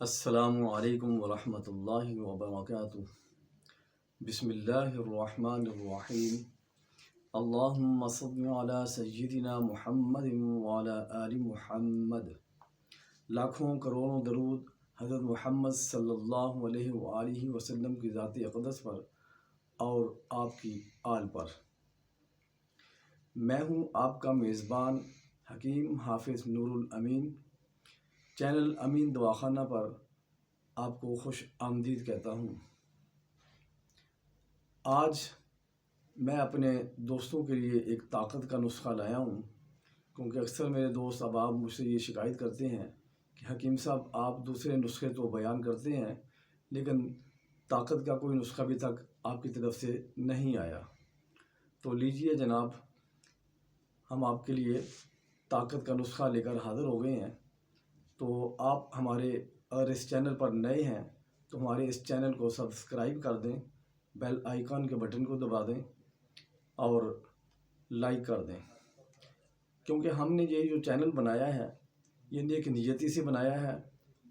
السلام علیکم ورحمۃ اللہ وبرکاتہ۔ بسم اللہ الرحمن الرحیم۔ اللہم صل علی سیدنا محمد وعلی آل محمد۔ لاکھوں کروڑوں درود حضرت محمد صلی اللہ علیہ وآلہ وسلم کی ذات اقدس پر اور آپ کی آل پر۔ میں ہوں آپ کا میزبان حکیم حافظ نور الامین۔ چینل امین دواخانہ پر آپ کو خوش آمدید کہتا ہوں۔ آج میں اپنے دوستوں کے لیے ایک طاقت کا نسخہ لایا ہوں، کیونکہ اکثر میرے دوست احباب مجھ سے یہ شکایت کرتے ہیں کہ حکیم صاحب آپ دوسرے نسخے تو بیان کرتے ہیں لیکن طاقت کا کوئی نسخہ ابھی تک آپ کی طرف سے نہیں آیا۔ تو لیجئے جناب، ہم آپ کے لیے طاقت کا نسخہ لے کر حاضر ہو گئے ہیں۔ تو آپ ہمارے اگر اس چینل پر نئے ہیں تو ہمارے اس چینل کو سبسکرائب کر دیں، بیل آئیکن کے بٹن کو دبا دیں اور لائک کر دیں، کیونکہ ہم نے یہ جو چینل بنایا ہے یہ نیک نیتی سے بنایا ہے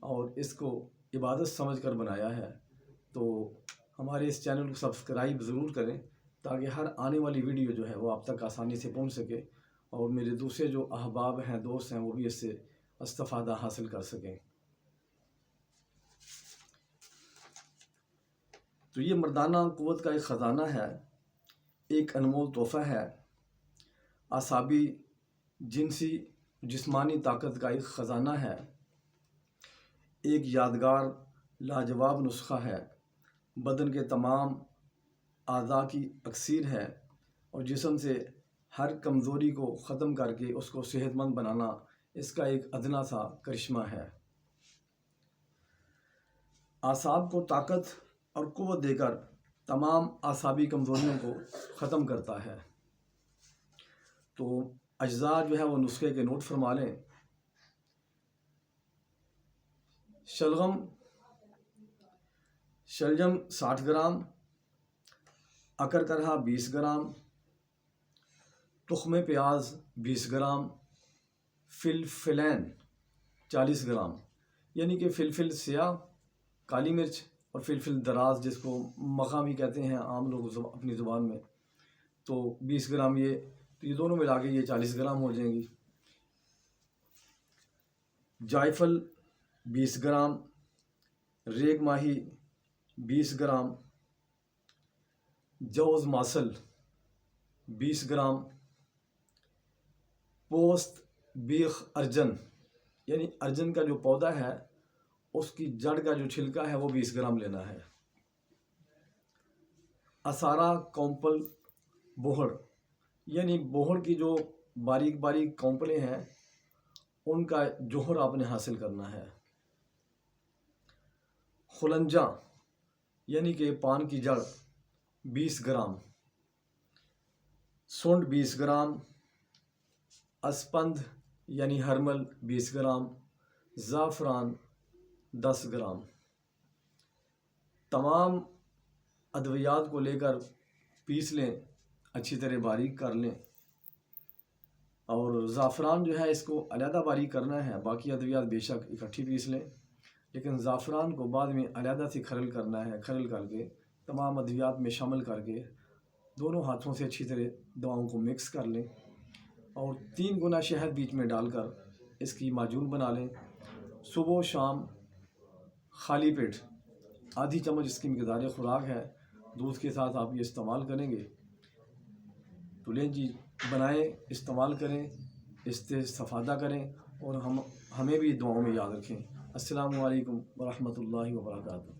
اور اس کو عبادت سمجھ کر بنایا ہے۔ تو ہمارے اس چینل کو سبسکرائب ضرور کریں تاکہ ہر آنے والی ویڈیو جو ہے وہ آپ تک آسانی سے پہنچ سکے اور میرے دوسرے جو احباب ہیں، دوست ہیں، وہ بھی اس سے استفادہ حاصل کر سکیں۔ تو یہ مردانہ قوت کا ایک خزانہ ہے، ایک انمول تحفہ ہے، اعصابی جنسی جسمانی طاقت کا ایک خزانہ ہے، ایک یادگار لاجواب نسخہ ہے، بدن کے تمام اعضاء کی اکسیر ہے اور جسم سے ہر کمزوری کو ختم کر کے اس کو صحت مند بنانا اس کا ایک ادنا سا کرشمہ ہے۔ اعصاب کو طاقت اور قوت دے کر تمام اعصابی کمزوریوں کو ختم کرتا ہے۔ تو اجزاء جو ہے وہ نسخے کے نوٹ فرما لیں۔ شلجم 60 گرام، اکرکرہا 20 گرام، تخم پیاز 20 گرام، فلفلین 40 گرام، یعنی کہ فلفل سیاہ، کالی مرچ اور فلفل دراز جس کو مکھا بھی کہتے ہیں عام لوگ اپنی زبان میں، تو 20 گرام یہ دونوں ملا کے یہ 40 گرام ہو جائیں گی۔ جائفل 20 گرام، ریگ ماہی 20 گرام، جوز ماسل 20 گرام، پوست بیخ ارجن یعنی ارجن کا جو پودا ہے اس کی جڑ کا جو چھلکا ہے وہ 20 گرام لینا ہے۔ اسارا کومپل بوہڑ یعنی بوہڑ کی جو باریک باریک کومپلیں ہیں ان کا جوہر آپ نے حاصل کرنا ہے۔ خلنجاں یعنی کہ پان کی جڑ 20 گرام، سونڈ 20 گرام، اسپند یعنی ہرمل 20 گرام، زعفران 10 گرام۔ تمام ادویات کو لے کر پیس لیں، اچھی طرح باریک کر لیں، اور زعفران جو ہے اس کو علیحدہ باریک کرنا ہے، باقی ادویات بے شک اکٹھی پیس لیں، لیکن زعفران کو بعد میں علیحدہ سے کھرل کرنا ہے، کھرل کر کے تمام ادویات میں شامل کر کے دونوں ہاتھوں سے اچھی طرح دواؤں کو مکس کر لیں اور 3 گنا شہد بیچ میں ڈال کر اس کی معجون بنا لیں۔ صبح و شام خالی پیٹ آدھی چمچ اس کی مقدار خوراک ہے، دودھ کے ساتھ آپ یہ استعمال کریں گے تو لیں جی، بنائیں، استعمال کریں، اس سے استفادہ کریں اور ہمیں بھی دعاؤں میں یاد رکھیں۔ السلام علیکم ورحمۃ اللہ وبرکاتہ۔